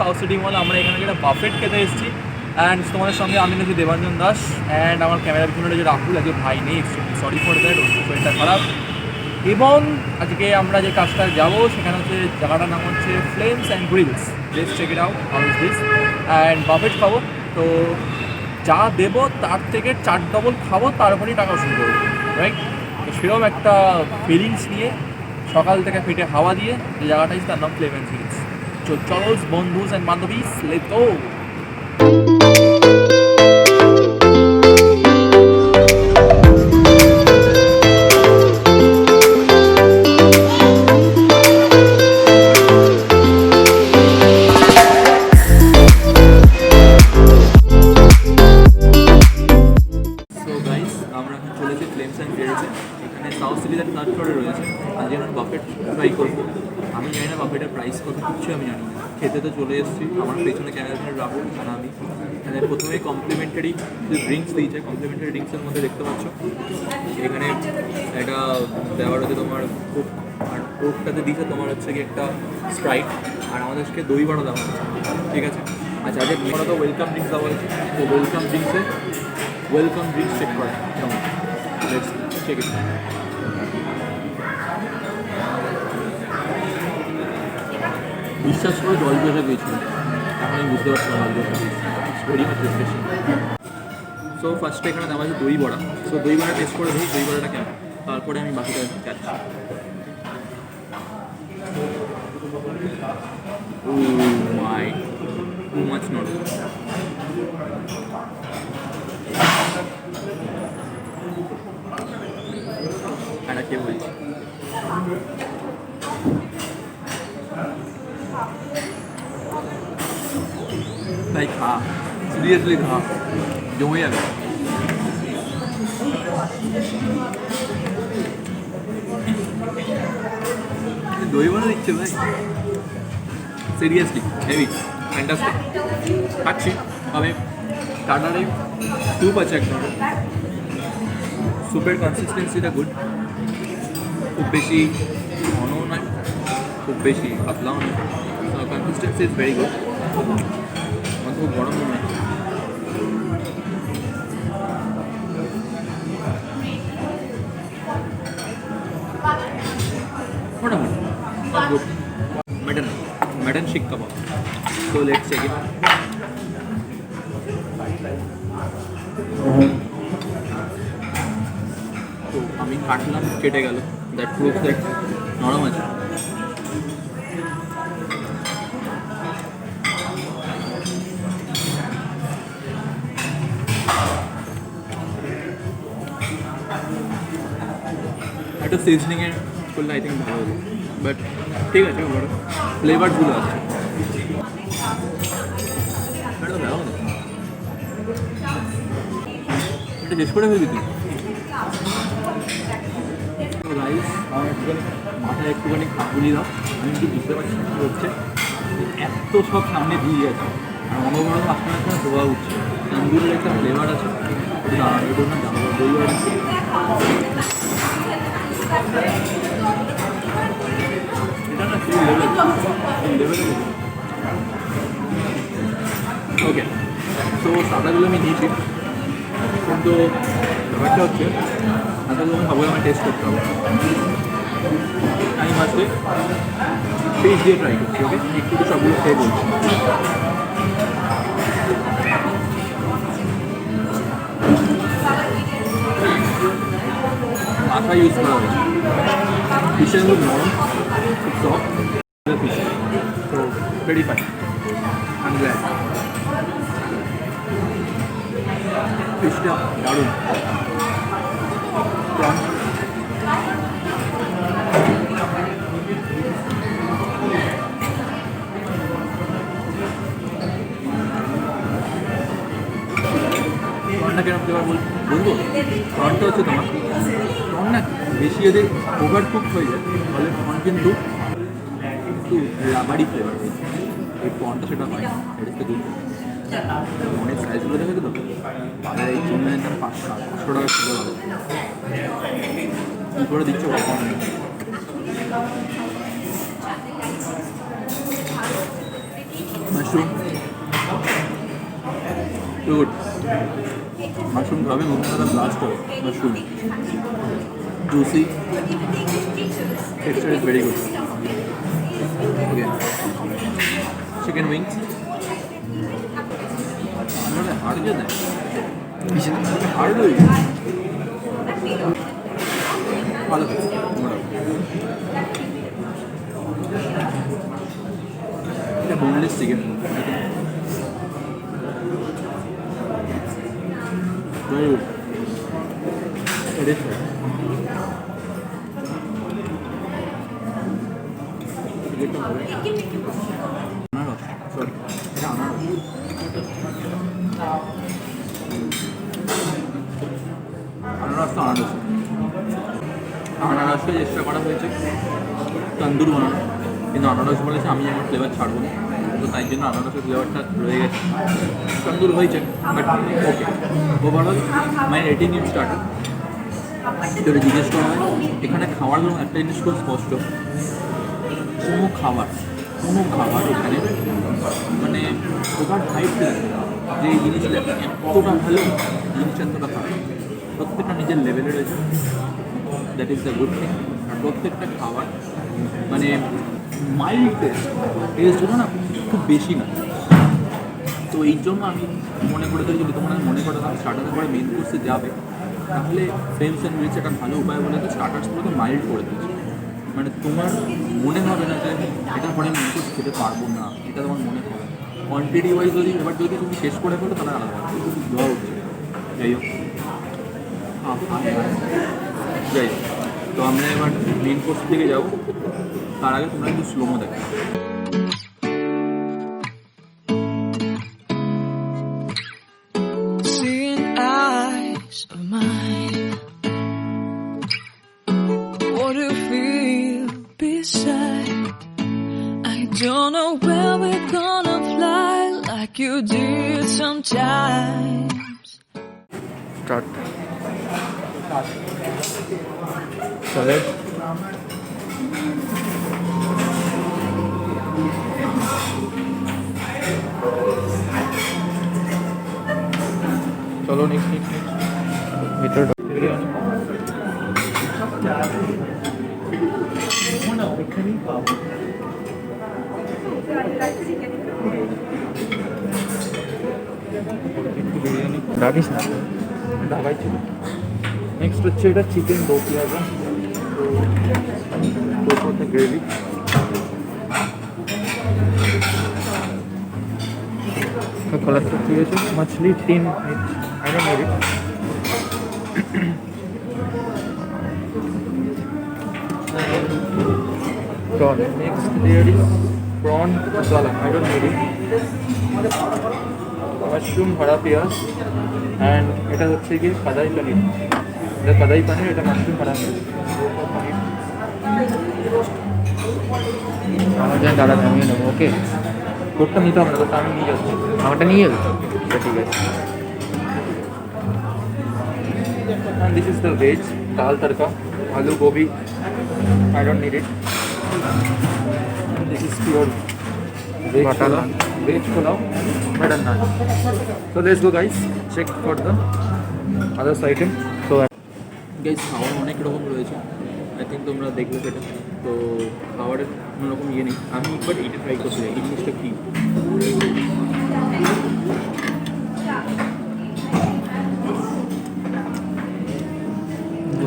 South city মল। আমরা এখানে একটা বাফেট খেতে এসেছি। অ্যান্ড তোমাদের সঙ্গে আমি নাকি দেবাঞ্জন দাস, অ্যান্ড আমার ক্যামেরার পিছনে যে রাহুল, আজকে ভাই নেই, সরি ফর দ্যাট, ওর শরীরটা খারাপ। এবং আজকে আমরা যে কাজটা যাব সেখানে হচ্ছে জায়গাটার নাম হচ্ছে Flames and Grills. Let's check it out how is this. And buffet খাবো, তো যা দেবো তার থেকে 4 ডবল খাবো, তারপরেই টাকা শুরু করবো, রাইট? তো সেরকম একটা ফিলিংস নিয়ে সকাল থেকে পেটে হাওয়া দিয়ে যে জায়গাটাই, তার নাম ফ্লেম অ্যান্ড গ্রিলস। তো চলো বন্ধুস অ্যান্ড বান্ধবীস, লেটস গো। এখানে সাউথ সিটিতে 3rd ফ্লোরে রয়েছে। আজকে আমরা বাফেট ট্রাই করবো। আমি জানি না বাফেটের প্রাইস কত, কিচ্ছু আমি জানি না। খেতে তো চলে এসেছি, আমার পেছনে ক্যামেরা রাখুন আর আমি এখানে প্রথমেই কমপ্লিমেন্টারি যে ড্রিঙ্কস দিয়েছে, কমপ্লিমেন্টারি ড্রিঙ্কসের মধ্যে দেখতে পাচ্ছ এখানে একটা দেওয়ার হচ্ছে তোমার কোক, আর কোকটাতে দিয়েছে তোমার হচ্ছে কি একটা স্প্রাইট, আর আমাদেরকে দই বড়া দেওয়া হচ্ছে, ঠিক আছে? আচ্ছা, আজকে বড়া তো ওয়েলকাম ড্রিঙ্কস দেওয়া হয়েছে, তো ওয়েলকাম ড্রিঙ্কস চেক করা কেমন, লেটস চেক ইট। বিশ্বাস করে জল পেশা পেয়েছিলাম, এখন আমি বুঝতে পারছি জল পেশা পেয়েছি, ভেরি মাচ রিফ্রেশিং। সো ফার্স্টে এখানে দেওয়া আছে দই বড়া। সো দই বড়া টেস্ট করে দিই দই বড়াটা কেমন, তারপরে আমি বাকিটা যাচ্ছি। ও মাই, টু মাচ নট। এটা কে বলছি, তাই খা, সিরিয়াসলি খা, জমে যাবে। দই বড়া দিচ্ছে ভাই, সিরিয়াসলি হেভি ফ্যান্টাস্টিক। খাচ্ছি, তবে স্টার্টারে স্যুপ আছে একটা, স্যুপের কনসিস্টেন্সিটা গুড, খুব বেশি ঘনও নয়, খুব বেশি পাতলাও নয়, কনসিস্টেন্সি ইজ ভেরি গুড। আমার খুব গরম মনে হয়। মোটামুটি গুড। মাটন শিক কাবাব, সো লেটস চেক ইট। তো আমি কাটলাম, কেটে গেল, দ্যাট প্রুফ দ্যাট নরম আছে। একটা সিজনিংয়ের করলে আই থিঙ্ক ভালো হবে, বাট ঠিক আছে, ওর ফ্লেভারসগুলো আছে। এটা তো ভালো না, এটা টেস্ট করে ফেলবি তুই। রাইস আমার একটুখানি মাথায় একটুখানি খাপুলি দাও, আমি কিন্তু বুঝতে পারছি না কী হচ্ছে, এত সব সামনে দিয়ে গেছে, আর অনবরত আসতে আসতে ধোয়া উঠছে। তন্দুরের একটা ফ্লেভার আছে, ওটা না জানো, দই বড়া এটা না সেই লেভেল। ওকে, তো সাদাগুলো আমি নিয়েছি, কিন্তু ব্যাপারটা হচ্ছে সাদাগুলো আমি সবাই আমার টেস্ট করতে হবে। আমি মাসে পেস্ট দিয়ে ট্রাই করছি, ওকে? একটু সবগুলো খেয়ে বলছি। মাথা ইউজ করা হয়েছে, ফিশের খুব নরম, খুব সফট ফিশ, তো very fine, I am glad. ফিশটা দারুণ, প্রন প্রনটা কেন ফ্লেভার বলবো? প্রনটা হচ্ছে তোমার প্রন না বেশি যদি ওভার কুক হয়ে যায় তাহলে প্রন কিন্তু একটু রাবারি ফ্লেভার, এই প্রনটা সেটা হয় না, এটা হচ্ছে দুধ। অনেক সাইজগুলো দেখেছো তো, তাহলে এই চিংড়ির দাম 500 টাকা কিলো হবে। কী করে দিচ্ছে ওটা কম। মাশরুম গুড মাশরুম খাবে মুখে একটা ব্লাস্ট হবে mushroom juicy texture is very good okay chicken wings মানে হাড় দিয়ে দেয় হাড় দিয়ে ভালো এটা boneless chicken very good it is sorry আনারসটা চেষ্টা করা হয়েছে তন্দুর বানানো কিন্তু আনারস বলেছে আমি আমার ফ্লেভার ছাড়বো না তো তাই জন্য আনারসের ফ্লেভারটা রয়ে গেছে তন্দুর হয়েছে but okay overall my rating in starter যদি জিজ্ঞেস করা হয় এখানে খাওয়ার জন্য একটা জিনিস খুব স্পষ্ট কোনো খাবার এখানে মানে ওভার হাইট লাগে যে এই জিনিসটা এতটা ভালো জিনিসটা এতটা খারাপ প্রত্যেকটা নিজের লেভেলে রয়েছে that is the good thing আর প্রত্যেকটা খাবার মানে মাইল্ড টেস্ট হলো না খুব বেশি না তো এই জন্য আমি মনে করে থাকি যদি তোমরা মনে করো তাহলে স্টার্টারের পরে মেন কোর্সে যাবে তাহলে ফ্রেমস অ্যান্ড মিলস একটা ভালো উপায় বলে তো স্টার্টার্সগুলোকে মাইল্ড করে দিচ্ছে মানে তোমার মনে হবে না যে এটার পরে আমি মেন কোর্স খেতে পারবো না এটা তোমার মনে হবে কোয়ান্টিটি ওয়াইজ যদি এবার যদি তুমি শেষ করে ফেলো তাহলে আলাদা দেওয়া উচিত যাই হোক যাই হোক তো আমরা এবার মেন কোর্স দিকে যাবো তার আগে তোমরা একটু স্লোমো দেখো Don't know where we're gonna fly like you did sometimes. Start. Salad. चलो नेक्स्ट मीटर রাখিস না ঢাকাই ছিল নেক্সট হচ্ছে এটা চিকেন দো পেঁয়াজা তো গ্রেভি कलर तो ठीक है मछली 3 I don't need it prawn next there is prawn masala I don't need it mushroom hara piyaz and এটা হচ্ছে কি কাদাই পনির এটা কাদাই পনির এটা মাশরুম hara piyaz আমার যা দাদা আমি নেব ওকে কোটটা নিতে হবে না তো আমি নিয়ে যাচ্ছি আমারটা নিয়ে যাবে ঠিক আছে and this is the veg dal tadka aloo gobi I don't need it and this is pure veg pulao butter naan so let's go guys check for the others item so guys খাওয়ার অনেক রকম রয়েছে I think তোমরা দেখলে সেটা তো খাওয়ারের কোনো রকম ইয়ে নেই আমি একবার এইটা ট্রাই করতে চাই এই জিনিসটা কী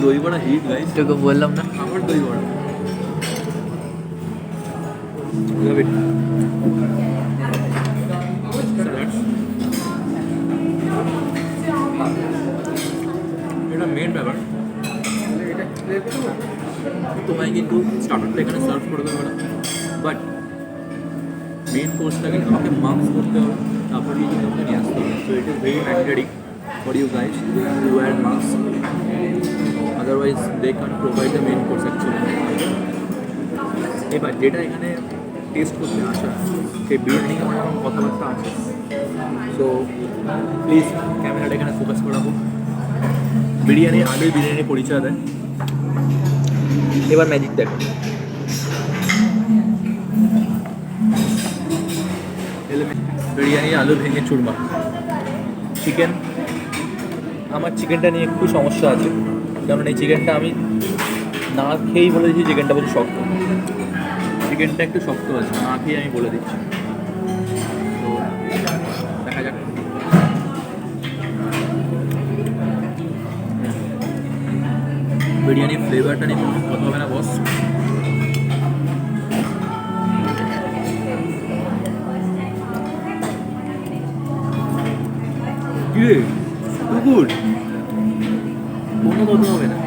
দই বড়া হিট গাইস তোকে বললাম না আমার দই বড়া এটা মেন ব্যাপার তোমায় কিন্তু স্টার্টারটা এখানে সার্ভ করবে ওরা বাট মেন কোর্সটা কিন্তু আমাকে মার্কস করতে হবে তারপর গিয়ে কিন্তু আমাকে নিয়ে আসতে হবে so it is very mandatory for you guys to wear masks otherwise they can provide the main course actually এবার যেটা এখানে টেস্ট করতে আসা সেই বিরিয়ানি আমার এখন কথাবার্তা আছে সো প্লিজ ক্যামেরাটা এখানে ফোকাস করা হোক বিরিয়ানি আগেই বিরিয়ানি পরিচয় দেয় এবার ম্যাজিক দেখো বিরিয়ানি আলু ভেঙে চুরমা। চিকেন, আমার চিকেনটা নিয়ে একটু সমস্যা আছে, কারণ এই চিকেনটা আমি না খেয়েই বলে দিচ্ছি চিকেনটা বহুত শক্ত। চিকেনটা একটু শক্ত আছে, না খেয়ে আমি বলে দিচ্ছি। তো দেখা যাক। বিরিয়ানির ফ্লেভারটা নিয়ে কোনো কথা হবে না বস। গুড, কোনো কথা হবে না।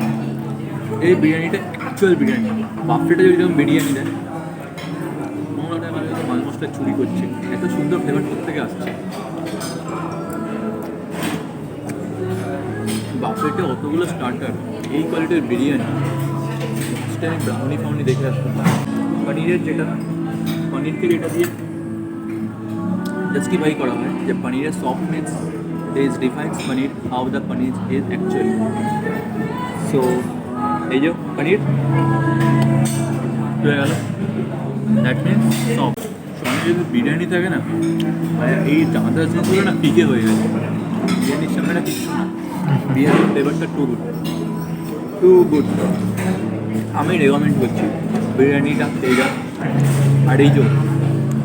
এই বিরিয়ানিটা অ্যাকচুয়াল বিরিয়ানি। বাফেটে যদি যেমন বিরিয়ানি দেয়, মনে হয় মানে মাল মশলা চুরি করছে, এত সুন্দর ফ্লেভার কোথেকে আসছে। বাফেটে অতগুলো স্টার্টার, এই কোয়ালিটির বিরিয়ানি। ফার্স্টে আমি ব্রাউনি ফাউনি দেখে আসতাম। পনিরের যেটা, পনিরকে যেটা দিয়ে জাস্টিফাই করা হয় যে পনিরের softness is defines paneer how the paneer is actually. So এই যে পনির হয়ে গেল, দ্যাট মিনস সফট। সঙ্গে যদি বিরিয়ানি থাকে না, মানে এই চাঁদা জিনিসগুলো না ফিকে হয়ে গেছে। বিরিয়ানির সামনে না কিছু না, বিরিয়ানির ফ্লেভারটা টু গুড। আমি রেকমেন্ড করছি বিরিয়ানিটা খেয়ে যান। আর এই যে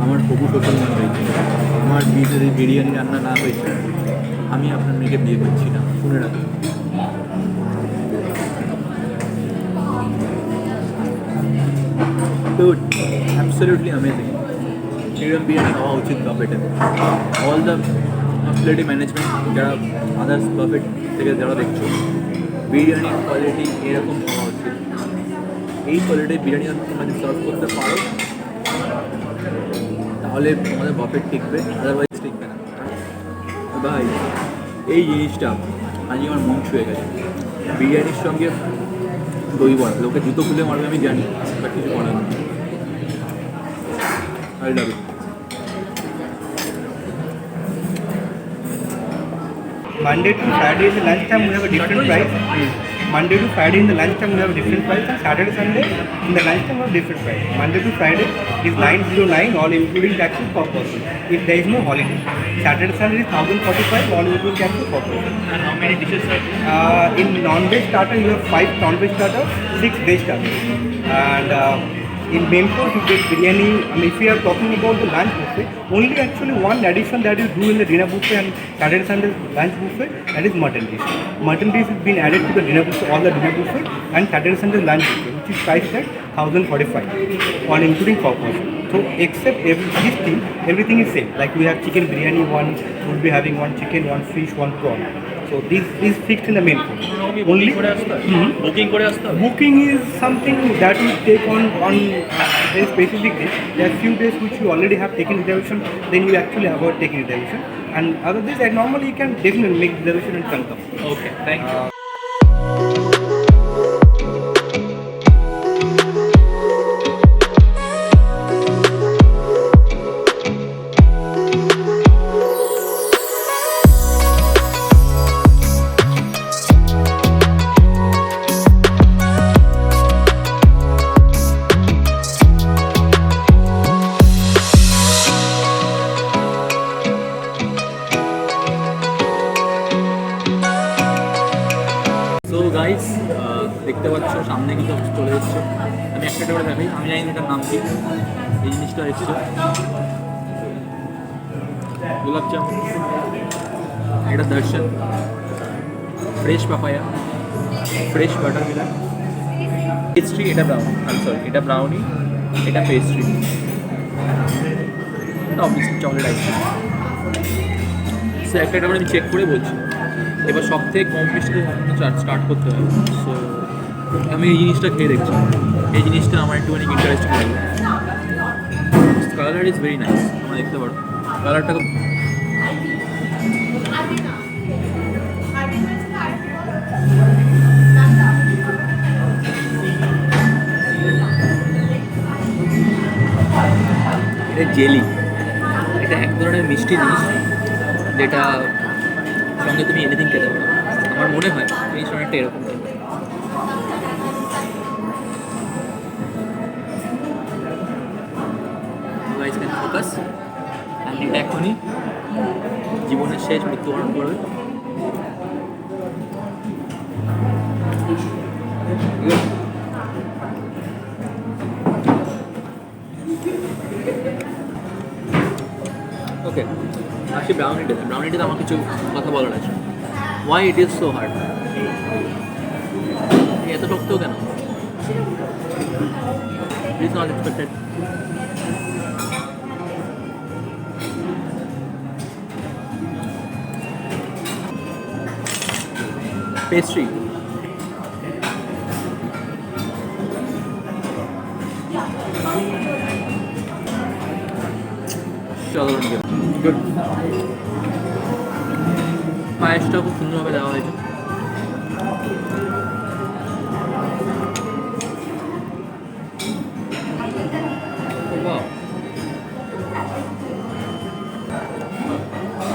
আমার হবু শ্বশুর মনে হয়েছে, আমার বিয়ে যদি বিরিয়ানি রান্না না হয়েছে, আমি আপনার মেয়েকে বিয়ে করছি না, শুনে রাখুন। Dude, absolutely amazing. এরকম বিরিয়ানি হওয়া উচিত বাফেটে। অল দ্য হসপিটালিটি ম্যানেজমেন্ট, যারা আদার্স বাফেট থেকে যারা দেখছো, বিরিয়ানির কোয়ালিটি এরকম হওয়া উচিত। এই কোয়ালিটির বিরিয়ানি তোমরা যদি সার্ভ করতে পারো, তাহলে তোমাদের বাফেট টিকবে, আদারওয়াইজ টিকবে না। ভাই এই জিনিসটা আজকে আমার মন ছুঁয়ে গেছে। বিরিয়ানির সঙ্গে দই বড়া, লোকে জুতো খুলে মারবে আমি জানি, বাট কিছু করার নেই। I love it. Monday to Friday in the lunchtime we have a different price. Monday to Friday in the lunchtime we have a different price, and Saturday Sunday in the lunchtime we have a different price. Monday to Friday is 909, all including taxes per person, if there is no holiday. Saturday Sunday is 1045, all including taxes per person. And how many dishes are In non-veg starter you have 5 non-veg starters, 6 veg starters, and in main course you get biryani. If we are talking about the lunch buffet, only actually one addition that you do in the dinner buffet and Saturday Sunday lunch buffet, that is mutton dish. Mutton dish has been added to the dinner buffet, all the dinner buffet, and Saturday Sunday lunch buffet, which is priced at 1045, all including per person. So except this thing, everything is same. Like we have chicken biryani, one we'll be having one chicken, one fish, one prawn. So this is fixed in the main course. Only booking করে আসতে হবে? booking is something that we take on very specific days. There are few days which you already have taken reservation, then you actually avoid taking reservation. And other days, like normally you can definitely make reservation and come up. Okay, thank you. So guys, দেখতে পাচ্ছ সামনে কিন্তু চলে এসছে। আমি একটা করে দেখাই, আমি জানি না এটার নাম কি। এই জিনিসটা এসছে গোলাপ জামুন, এটা দর্শন, fresh papaya, fresh butter Milan, pastry, এটা ব্রাউনি, সরি এটা ব্রাউনি, এটা পেস্ট্রি, এটা অবভিয়াসলি চকলেট আইসক্রিম। সো একটা করে আমি চেক করে বলছি। এবার সব থেকে কম মিষ্টি স্টার্ট করতে হবে। সো আমি এই জিনিসটা খেয়ে দেখছি, এই জিনিসটা আমার একটুখানি ইন্টারেস্টিং লাগে। কালার ইজ ভেরি নাইস, তোমরা দেখতে পারো কালারটা খুব। এটা জেলি, এটা এক ধরনের মিষ্টি জিনিস যেটা সঙ্গে তুমি এনিথিং খেতে পারো। আমার মনে হয় জিনিসটা অনেকটা এরকম টাইপের। guys can focus and এটা এখনই জীবনের শেষ মৃত্যুবরণ করবে। ওকে, আসি ব্রাউনিতে। ব্রাউনিতে আমার কিছু কথা বলার আছে। Why it is so hard? এত শক্ত কেন? It is not expected. Pastry good. পায়েসটা খুব সুন্দরভাবে দেওয়া হয়েছে।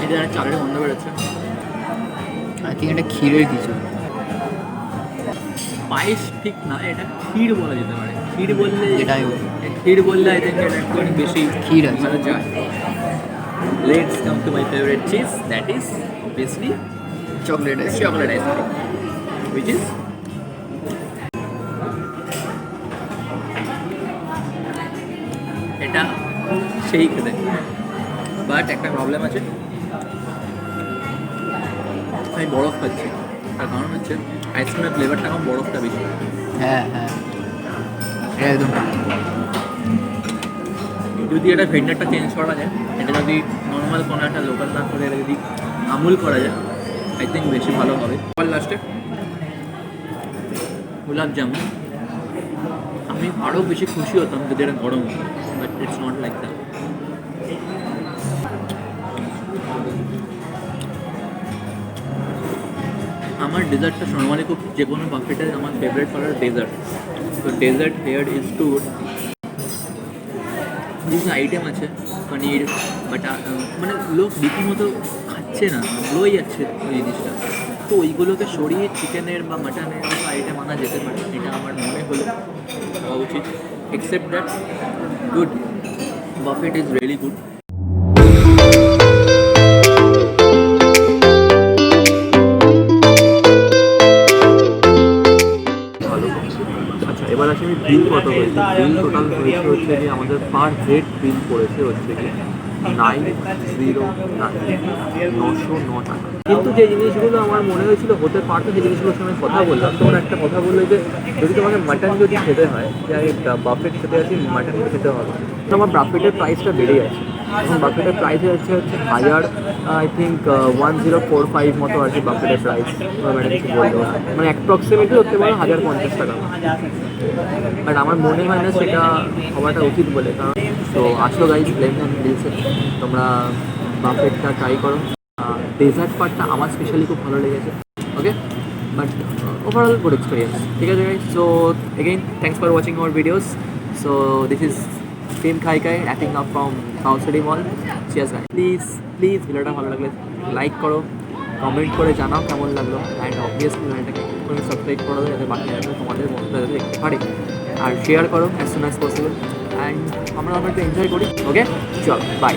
এটা চালের গন্ধ বেরোচ্ছে। আই থিঙ্ক এটা ক্ষীরের কিছু। পায়েস ঠিক না, এটা ক্ষীর বলা যেতে পারে। ক্ষীর বললে এটাই ক্ষীর বললে আই থিঙ্ক এটা একটু বেশি ক্ষীর আছে। ভালো যায়। Let's come to my favourite চিজ, দ্যাট ইজ অবভিয়াসলি চকলেট আছে। chocolate ice cream, which is এটা সেই খেতে, বাট একটা প্রবলেম আছে, আমি বরফ খাচ্ছি। তার কারণ হচ্ছে আইসক্রিমের ফ্লেভারটা আমার বরফটা বেশি। হ্যাঁ হ্যাঁ, এটা একদম যদি এটা ভেন্ডারটা চেঞ্জ করা যায়, এটা যদি নর্মাল কোনো একটা লোকাল না করে এটা যদি আমুল করা যায়, আই থিঙ্ক বেশি ভালো হবে। আর লাস্টে গোলাপ জামুন। আমি আরও বেশি খুশি হতাম যদি এটা গরম হতো, but it's not like that. আমার ডেজার্টটা নর্মালি খুব, যে কোনো বাফেটে আমার ফেভারিট কালার ডেজার্ট। তো dessert here is too good. কিছু আইটেম আছে পনির, বাট মানে লোক রীতিমতো খাচ্ছে না, রয়ে যাচ্ছে ওই জিনিসটা। তো ওইগুলোকে সরিয়ে চিকেনের বা মাটনের মতো আইটেম আনা যেতে পারে, এটা আমার মনে হলো হওয়া উচিত। Except that good buffet is really good. আচ্ছা, এবার আসি আমি বিল কত হয়েছে। বিল টোটাল হয়েছে হচ্ছে যে আমাদের পার হেড বিল পড়েছে হচ্ছে কি 909 টাকা। কিন্তু যে জিনিসগুলো আমার মনে হয়েছিল হতে পারতো, যে জিনিসগুলোর সঙ্গে কথা বললাম, তোমরা একটা কথা বললো যে যদি তোমাকে মাটন যদি খেতে হয়, যে আমি বাফেট খেতে আছি, মাটন খেতে হবে, তো আমার বাফেটের প্রাইসটা বেড়ে যাচ্ছে। এখন বাফেটের প্রাইস হচ্ছে 1000, আই থিঙ্ক 1045 মতো আর কি বাফেটের প্রাইস। ম্যাডাম কিছু বলতে পারো, মানে অ্যাপ্রক্সিমেটলি ধরতে পারো 1050 টাকা। বাট আমার মনে হয় না সেটা হওয়াটা উচিত বলে। কারণ তো আসো গাইজ, ব্লেম অ্যান্ড ডিলসে তোমরা বাফেটটা ট্রাই করো। ডেজার্ট পার্টটা আমার স্পেশালি খুব ভালো লেগেছে। Okay, but overall good experience. ঠিক আছে guys, so again thanks for watching our videos. So this is team Khaikai wrapping up from কাউসিডি মল। Cheers guys. প্লিজ ভিডিওটা ভালো লাগলে লাইক করো, কমেন্ট করে জানাও কেমন লাগলো, অ্যান্ড অবভিয়াসলি চ্যানেলটাকে সাবস্ক্রাইব করো যাতে বাকি তোমাদের বন্ধুরা যাতে দেখতে পারে, আর শেয়ার করো as soon as possible, and আমরা একটু এনজয় করি। ওকে, চল বাই।